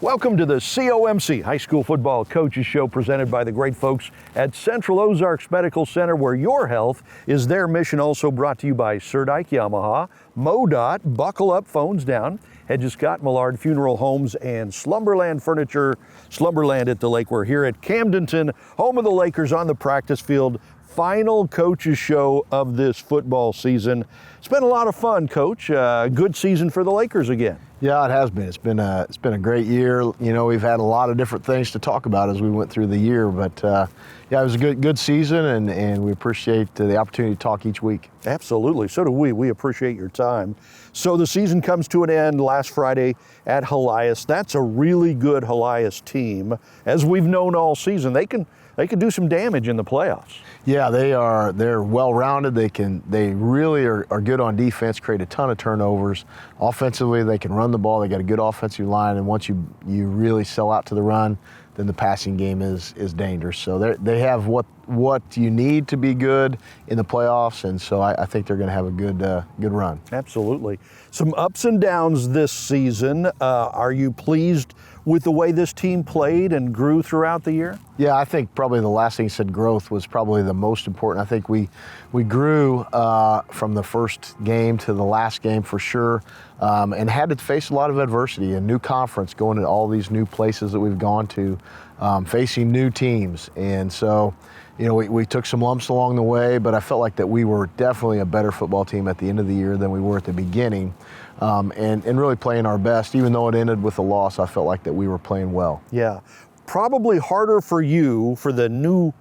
Welcome to the COMC High School Football Coaches Show, presented by the great folks at Central Ozarks Medical Center, where your health is their mission. Also brought to you by Sir Dyke Yamaha, MoDOT, Buckle Up, Phones Down, Hedges Scott, Millard Funeral Homes, and Slumberland Furniture, Slumberland at the Lake. We're here at Camdenton, home of the Lakers, on the practice field. Final coaches show of this football season. It's been a lot of fun, Coach. Good season for the Lakers again. Yeah, it has been. It's been a great year. You know, we've had a lot of different things to talk about as we went through the year, but yeah, it was a good season, and we appreciate the opportunity to talk each week. Absolutely. So do we. We appreciate your time. So the season comes to an end last Friday at Helias. That's a really good Helias team. As we've known all season, they can do some damage in the playoffs. Yeah, they're well-rounded. They really are good on defense, create a ton of turnovers. Offensively, they can run the ball. They got a good offensive line, and once you really sell out to the run, then the passing game is dangerous. So they have what you need to be good in the playoffs, and so I think they're going to have a good run. Absolutely. Some ups and downs this season. Are you pleased with the way this team played and grew throughout the year? Yeah, I think probably the last thing you said, growth, was probably the most important. I think we grew from the first game to the last game for sure, and had to face a lot of adversity. A new conference, going to all these new places that we've gone to, facing new teams. And so, you know, we took some lumps along the way, but I felt like that we were definitely a better football team at the end of the year than we were at the beginning, and really playing our best. Even though it ended with a loss, I felt like that we were playing well. Yeah. Probably harder for you, for the new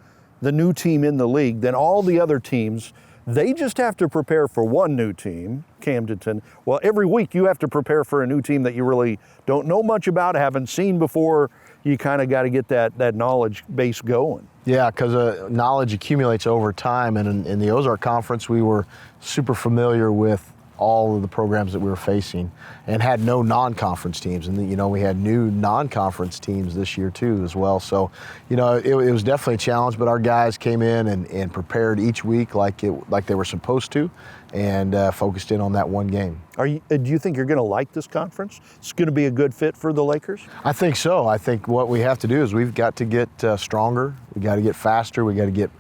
team in the league, than all the other teams. They just have to prepare for one new team, Camdenton. Well, every week you have to prepare for a new team that you really don't know much about, haven't seen before. You kind of got to get that knowledge base going. Yeah, because knowledge accumulates over time, and in the Ozark Conference, we were super familiar with all of the programs that we were facing, and had no non-conference teams. And you know, we had new non-conference teams this year too as well. So, you know, it was definitely a challenge, but our guys came in and prepared each week like they were supposed to, and focused in on that one game. Do you think you're going to like this conference? It's going to be a good fit for the Lakers? I think so. I think what we have to do is we've got to get stronger. We got to get faster. We got to get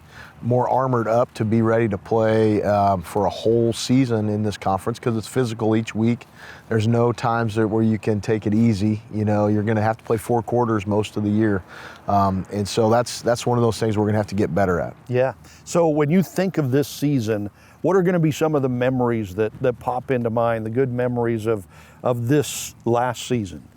more armored up to be ready to play for a whole season in this conference, because it's physical each week. There's no times where you can take it easy. You know, you're going to have to play 4 quarters most of the year, and so that's one of those things we're going to have to get better at. Yeah. So when you think of this season, what are going to be some of the memories that pop into mind, the good memories of this last season?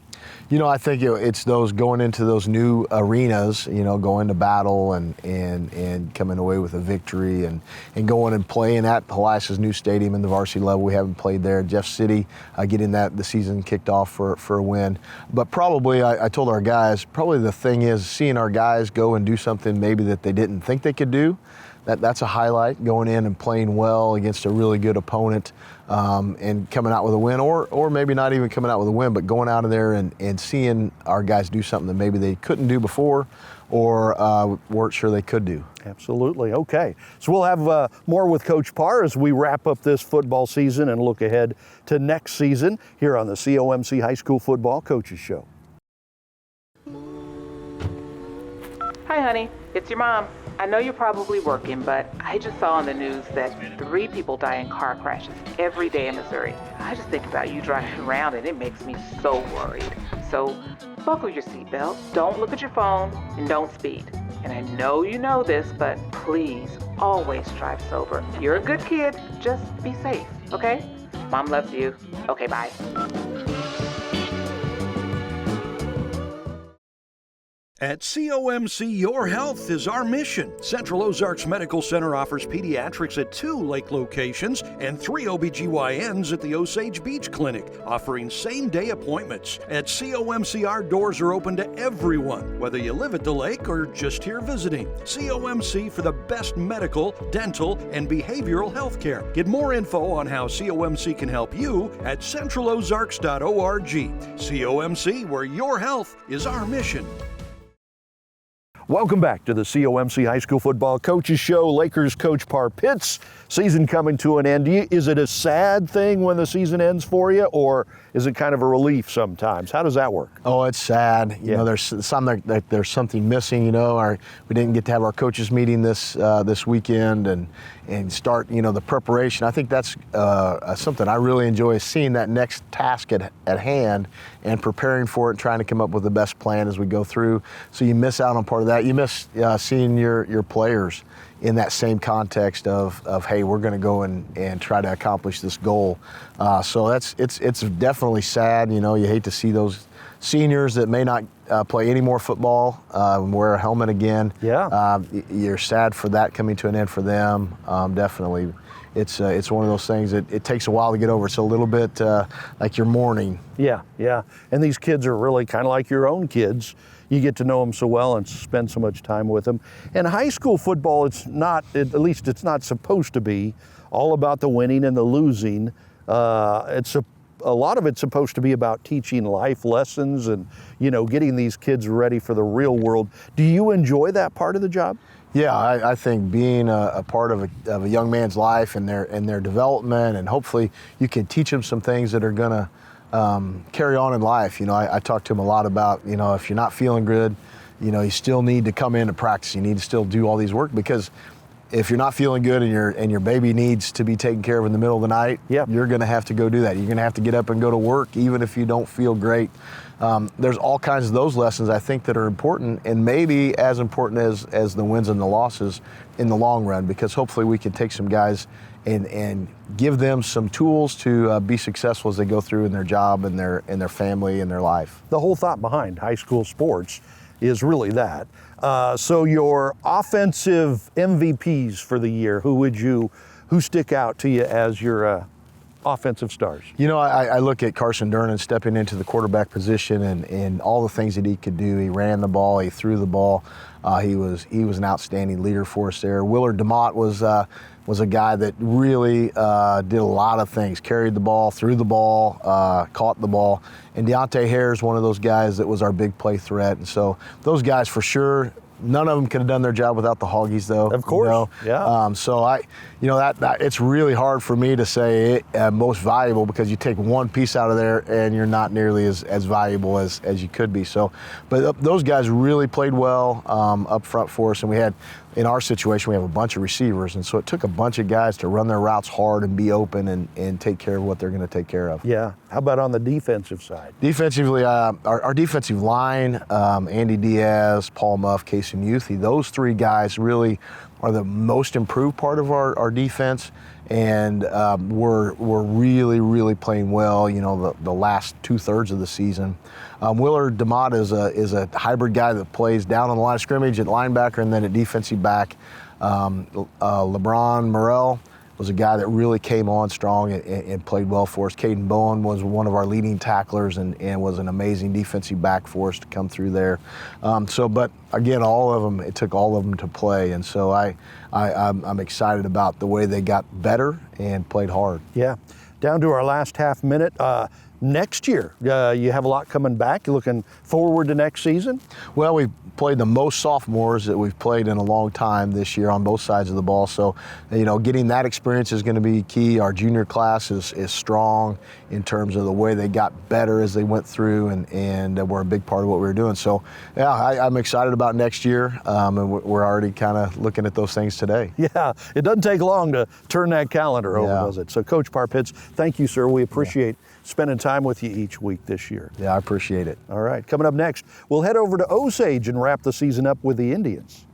You know, I think it's those going into those new arenas, you know, going to battle and coming away with a victory, and going and playing at Helias' new stadium in the varsity level. We haven't played there. Jeff City, getting the season kicked off for a win. But probably, I told our guys, probably the thing is seeing our guys go and do something maybe that they didn't think they could do. That's a highlight, going in and playing well against a really good opponent, and coming out with a win, or maybe not even coming out with a win, but going out of there and seeing our guys do something that maybe they couldn't do before, or weren't sure they could do. Absolutely. Okay. So we'll have more with Coach Parr as we wrap up this football season and look ahead to next season here on the COMC High School Football Coaches Show. Hi, honey. It's your mom. I know you're probably working, but I just saw on the news that 3 people die in car crashes every day in Missouri. I just think about you driving around, and it makes me so worried. So buckle your seatbelt, don't look at your phone, and don't speed. And I know you know this, but please always drive sober. You're a good kid. Just be safe, okay? Mom loves you. Okay, bye. At COMC, your health is our mission. Central Ozarks Medical Center offers pediatrics at 2 lake locations and 3 OBGYNs at the Osage Beach Clinic, offering same-day appointments. At COMC, our doors are open to everyone, whether you live at the lake or just here visiting. COMC for the best medical, dental, and behavioral health care. Get more info on how COMC can help you at centralozarks.org. COMC, where your health is our mission. Welcome back to the COMC High School Football Coaches Show. Lakers coach Par Pitts, season coming to an end. Is it a sad thing when the season ends for you, or is it kind of a relief sometimes? How does that work? Oh, it's sad. You know, there's something missing. You know, we didn't get to have our coaches meeting this weekend and start, you know, the preparation. I think that's something I really enjoy, is seeing that next task at hand and preparing for it and trying to come up with the best plan as we go through. So you miss out on part of that. You miss seeing your players in that same context of hey, we're going to go and try to accomplish this goal. So it's definitely sad. You know, you hate to see those seniors that may not play any more football wear a helmet again. Yeah. You're sad for that coming to an end for them. Definitely. It's one of those things that it takes a while to get over. It's a little bit like you're mourning. Yeah. And these kids are really kind of like your own kids. You get to know them so well and spend so much time with them. And high school football, it's not, at least it's not supposed to be, all about the winning and the losing. It's a lot of it's supposed to be about teaching life lessons and, you know, getting these kids ready for the real world. Do you enjoy that part of the job? Yeah, I think being a part of a young man's life and their development, and hopefully you can teach them some things that are gonna carry on in life. You know, I talk to them a lot about, you know, if you're not feeling good, you know, you still need to come in to practice. You need to still do all these work, because if you're not feeling good and your baby needs to be taken care of in the middle of the night, you're going to have to go do that. You're going to have to get up and go to work, even if you don't feel great. There's all kinds of those lessons, I think, that are important, and maybe as important as the wins and the losses in the long run, because hopefully we can take some guys and give them some tools to be successful as they go through in their job and their family and their life. The whole thought behind high school sports is really that. So your offensive MVPs for the year, who stick out to you as your offensive stars? You know, I look at Carson Durnan stepping into the quarterback position and all the things that he could do. He ran the ball, he threw the ball. He was an outstanding leader for us there. Willard DeMott was a guy that really did a lot of things. Carried the ball, threw the ball, caught the ball. And Deontay Hare is one of those guys that was our big play threat. And so those guys for sure. None of them could have done their job without the Hoggies, though. Of course, you know? Yeah. So that it's really hard for me to say most valuable, because you take one piece out of there and you're not nearly as valuable as you could be. So, but those guys really played well up front for us, and we had, in our situation, we have a bunch of receivers, and so it took a bunch of guys to run their routes hard and be open and take care of what they're going to take care of. Yeah. How about on the defensive side? Defensively, our defensive line, Andy Diaz, Paul Muff, Casey Muthi, those three guys really are the most improved part of our defense, and we're really, really playing well, you know, the last 2/3 of the season. Willard DeMott is a hybrid guy that plays down on the line of scrimmage at linebacker and then at defensive back. LeBron Morrell was a guy that really came on strong and played well for us. Caden Bowen was one of our leading tacklers and was an amazing defensive back for us to come through there. But again, all of them, it took all of them to play, and so I'm excited about the way they got better and played hard. Yeah. Down to our last half minute. Next year, you have a lot coming back. You're looking forward to next season? Well, we played the most sophomores that we've played in a long time this year on both sides of the ball. So, you know, getting that experience is going to be key. Our junior class is strong in terms of the way they got better as they went through, and we're a big part of what we were doing. So, yeah, I'm excited about next year, and we're already kind of looking at those things today. Yeah, it doesn't take long to turn that calendar over, does it? So, Coach Par Pitts, thank you, sir. We appreciate spending time with you each week this year. Yeah, I appreciate it. All right, coming up next, we'll head over to Osage and wrap the season up with the Indians.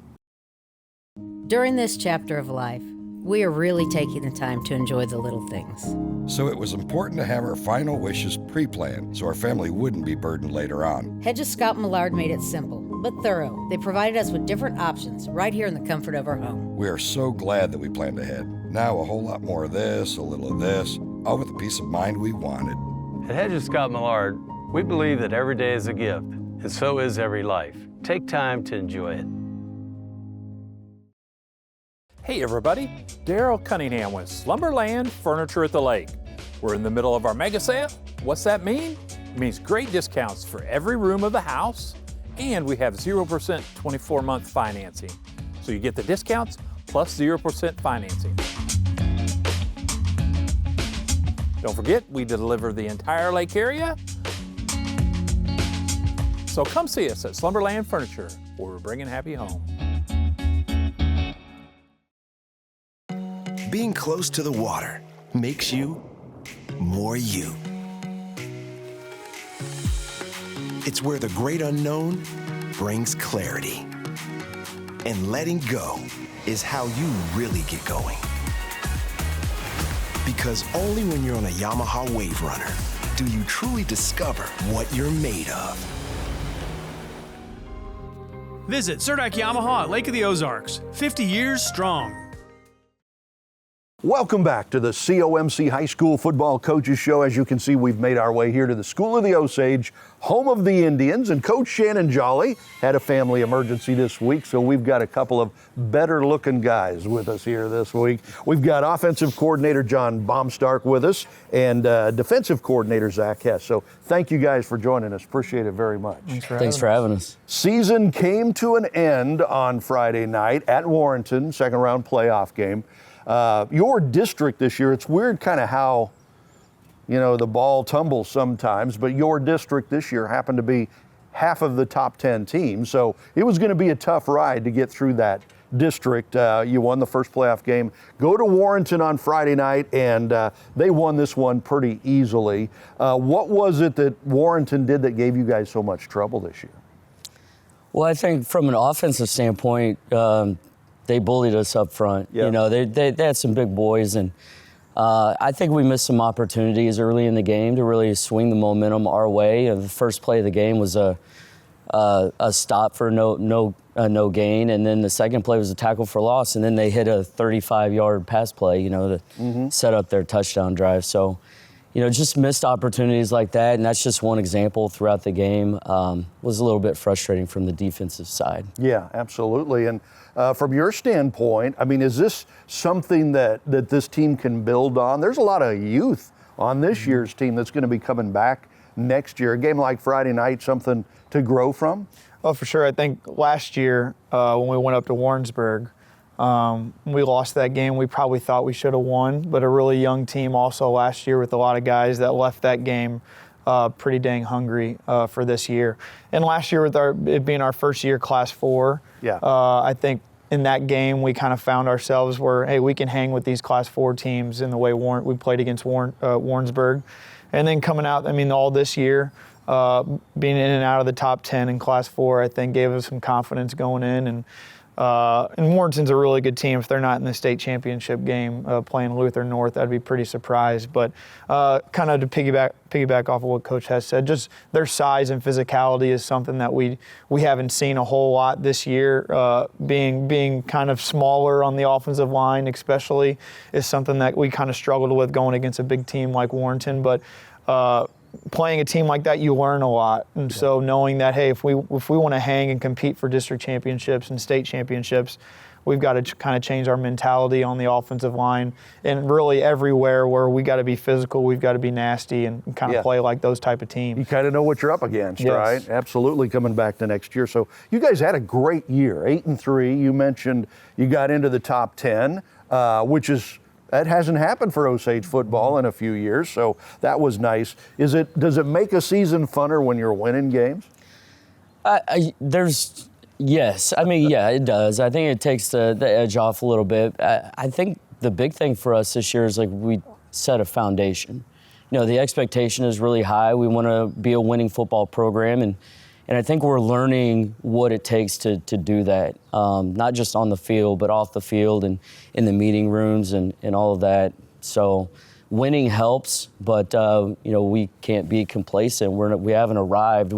During this chapter of life, we are really taking the time to enjoy the little things. So it was important to have our final wishes pre-planned so our family wouldn't be burdened later on. Hedges Scott Millard made it simple but thorough. They provided us with different options right here in the comfort of our home. We are so glad that we planned ahead. Now a whole lot more of this, a little of this, all with the peace of mind we wanted. At Hedges Scott Millard, we believe that every day is a gift, and so is every life. Take time to enjoy it. Hey everybody, Daryl Cunningham with Slumberland Furniture at the Lake. We're in the middle of our mega sale. What's that mean? It means great discounts for every room of the house, And we have 0% 24-month financing. So you get the discounts plus 0% financing. Don't forget, we deliver the entire lake area. So come see us at Slumberland Furniture, where we're bringing happy home. Being close to the water makes you more you. It's where the great unknown brings clarity. And letting go is how you really get going. Because only when you're on a Yamaha Wave Runner do you truly discover what you're made of. Visit Surdyke Yamaha at Lake of the Ozarks, 50 years strong. Welcome back to the COMC High School Football Coaches Show. As you can see, we've made our way here to the School of the Osage, home of the Indians, and Coach Shannon Jolley had a family emergency this week, so we've got a couple of better-looking guys with us here this week. We've got offensive coordinator John Baumstark with us and defensive coordinator Zach Hess. So thank you guys for joining us. Appreciate it very much. Thanks for having us. Season came to an end on Friday night at Warrenton, second-round playoff game. Your district this year, it's weird kind of how, you know, the ball tumbles sometimes, but your district this year happened to be half of the top 10 teams. So it was going to be a tough ride to get through that district. You won the first playoff game. Go to Warrenton on Friday night, and they won this one pretty easily. What was it that Warrenton did that gave you guys so much trouble this year? Well, I think from an offensive standpoint, they bullied us up front. Yep. You know, they had some big boys, and I think we missed some opportunities early in the game to really swing the momentum our way. The first play of the game was a stop for no gain, and then the second play was a tackle for loss, and then they hit a 35-yard pass play, you know, to set up their touchdown drive. So, you know, just missed opportunities like that, and that's just one example throughout the game. Was a little bit frustrating from the defensive side. Yeah, absolutely. And from your standpoint, I mean, is this something that this team can build on? There's a lot of youth on this year's team that's going to be coming back next year. A game like Friday night, something to grow from? Oh, for sure. I think last year when we went up to Warrensburg, we lost that game. We probably thought we should have won, but a really young team also last year with a lot of guys that left that game pretty dang hungry for this year. And last year with it being our first year Class 4, I think in that game we kind of found ourselves where, hey, we can hang with these Class 4 teams in the way we played against Warrensburg. And then coming out, I mean, all this year, being in and out of the top 10 in Class 4, I think gave us some confidence going in. And Warrenton's a really good team. If they're not in the state championship game playing Luther North, I'd be pretty surprised. But kind of to piggyback off of what Coach Hess said, just their size and physicality is something that we haven't seen a whole lot this year. Being kind of smaller on the offensive line especially is something that we kind of struggled with going against a big team like Warrenton. But playing a team like that, you learn a lot. And so knowing that, hey, if we want to hang and compete for district championships and state championships, we've got to kind of change our mentality on the offensive line and really everywhere where we got to be physical, we've got to be nasty and kind of play like those type of teams. You kind of know what you're up against, right? Absolutely, coming back to next year. So you guys had a great year, 8-3. You mentioned you got into the top 10, which is that hasn't happened for Osage football in a few years, so that was nice. Does it make a season funner when you're winning games? Yes. I mean, yeah, it does. I think it takes the edge off a little bit. I think the big thing for us this year is like we set a foundation. You know, the expectation is really high. We want to be a winning football program, and I think we're learning what it takes to do that, not just on the field, but off the field and in the meeting rooms and all of that. So winning helps, but, you know, we can't be complacent. We haven't arrived.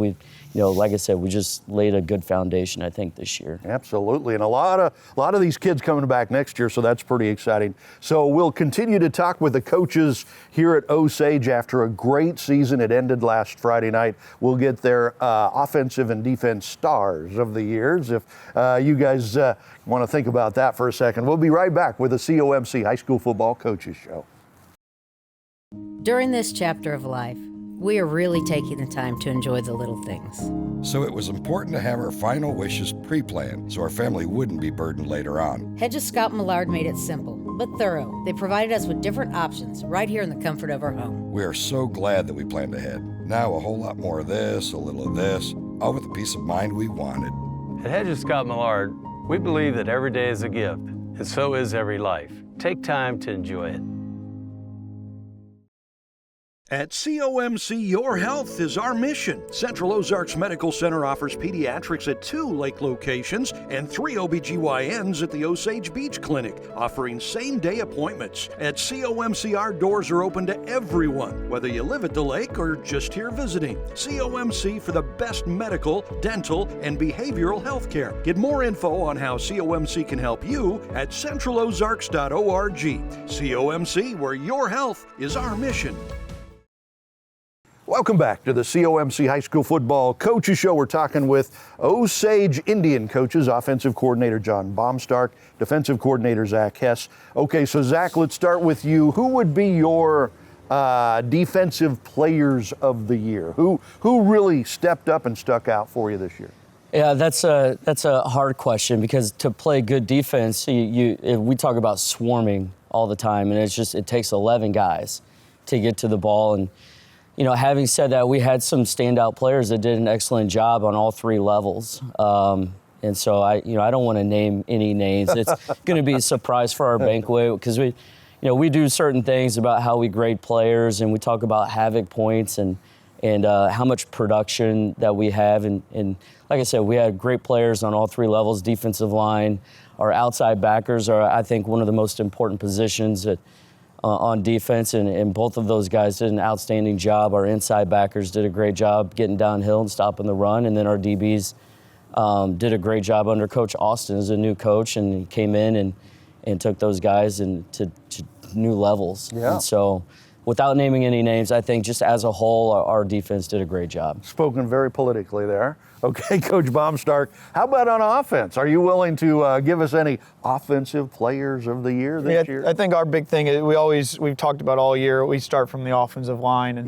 You know, like I said, we just laid a good foundation, I think, this year. Absolutely, and a lot of these kids coming back next year, so that's pretty exciting. So we'll continue to talk with the coaches here at Osage after a great season. It ended last Friday night. We'll get their offensive and defense stars of the years. If you guys want to think about that for a second, we'll be right back with the COMC High School Football Coaches Show. During this chapter of life, We are really taking the time to enjoy the little things. So it was important to have our final wishes pre-planned so our family wouldn't be burdened later on. Hedges Scott Millard made it simple, but thorough. They provided us with different options right here in the comfort of our home. We are so glad that we planned ahead. Now a whole lot more of this, a little of this, all with the peace of mind we wanted. At Hedges Scott Millard, we believe that every day is a gift, and so is every life. Take time to enjoy it. At COMC, your health is our mission. Central Ozarks Medical Center offers pediatrics at 2 lake locations and 3 OBGYNs at the Osage Beach Clinic, offering same-day appointments. At COMC, our doors are open to everyone, whether you live at the lake or just here visiting. COMC for the best medical, dental, and behavioral health care. Get more info on how COMC can help you at centralozarks.org. COMC, where your health is our mission. Welcome back to the COMC High School Football Coaches Show. We're talking with Osage Indian coaches, offensive coordinator John Baumstark, defensive coordinator Zach Hess. Okay, so Zach, let's start with you. Who would be your defensive players of the year? Who really stepped up and stuck out for you this year? Yeah, that's a hard question because to play good defense, we talk about swarming all the time, and it takes 11 guys to get to the ball. And you know, having said that, we had some standout players that did an excellent job on all 3 levels. And so I don't want to name any names. It's going to be a surprise for our banquet because we do certain things about how we grade players, and we talk about havoc points and how much production that we have. And like I said, we had great players on all 3 levels. Defensive line, our outside backers are, I think, one of the most important positions on defense, and both of those guys did an outstanding job. Our inside backers did a great job getting downhill and stopping the run, and then our DBs did a great job under Coach Austin as a new coach, and he came in and took those guys to new levels. Yeah. And so without naming any names, I think just as a whole, our defense did a great job. Spoken very politically there. Okay, Coach Baumstark, how about on offense? Are you willing to give us any offensive players of the year this year? I think our big thing is we've talked about all year, we start from the offensive line. And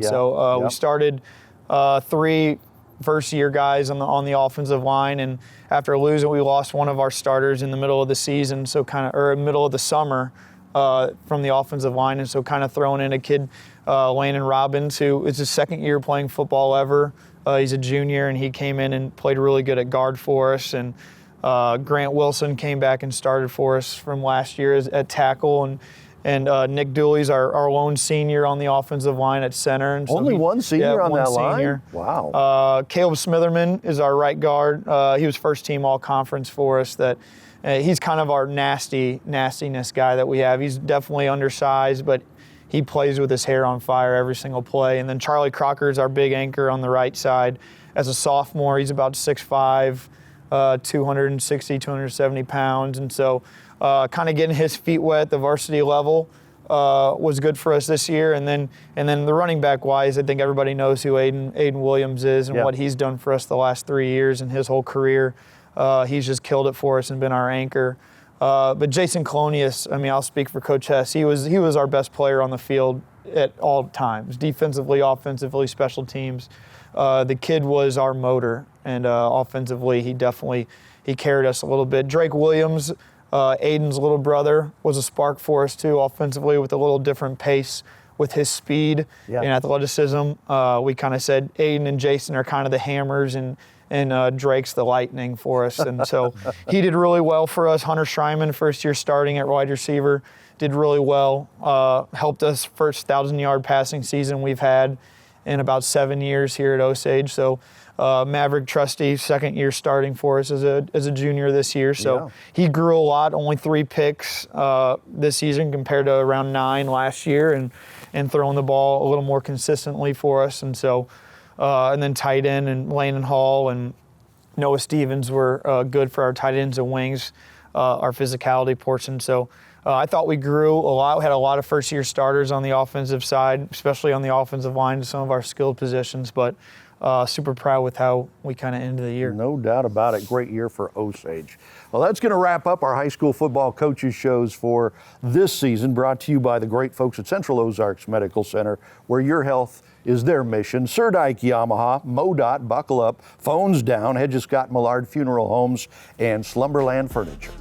we started 3 first-year guys on the offensive line, and after losing, we lost one of our starters in the middle of the season, middle of the summer from the offensive line, and so kind of throwing in a kid, Landon Robbins, who is his 2nd year playing football ever. He's a junior, and he came in and played really good at guard for us. And Grant Wilson came back and started for us from last year at tackle. And Nick Dooley's our lone senior on the offensive line at center. And so Only one senior on that senior. line? Wow. Caleb Smitherman is our right guard. He was first team all-conference for us. He's kind of our nastiness guy that we have. He's definitely undersized, but he plays with his hair on fire every single play. And then Charlie Crocker is our big anchor on the right side. As a sophomore, he's about 6'5", 260, 270 pounds. And so kind of getting his feet wet at the varsity level was good for us this year. And then the running back wise, I think everybody knows who Aiden Williams is and what he's done for us the last 3 years and his whole career. He's just killed it for us and been our anchor. But Jason Colonius, I'll speak for Coach Hess. He was our best player on the field at all times, defensively, offensively, special teams. The kid was our motor, and offensively, he carried us a little bit. Drake Williams, Aiden's little brother, was a spark for us too, offensively, with a little different pace with his speed and athleticism. We kind of said Aiden and Jason are kind of the hammers, and Drake's the lightning for us. And so he did really well for us. Hunter Schreiman, first year starting at wide receiver, did really well. Helped us first 1,000-yard passing season we've had in about 7 years here at Osage. So Maverick Trusty, 2nd year starting for us as a junior this year. So he grew a lot, only 3 picks this season compared to around 9 last year, and throwing the ball a little more consistently for us. And so and then tight end and Landon Hall and Noah Stevens were good for our tight ends and wings, our physicality portion. So I thought we grew a lot. We had a lot of first-year starters on the offensive side, especially on the offensive line, some of our skilled positions, but super proud with how we kind of ended the year. No doubt about it. Great year for Osage. Well, that's going to wrap up our high school football coaches shows for this season, brought to you by the great folks at Central Ozarks Medical Center, where your health is their mission. Sir Dyke Yamaha, MoDOT, buckle up, phones down, Hedges Scott Millard Funeral Homes, and Slumberland Furniture.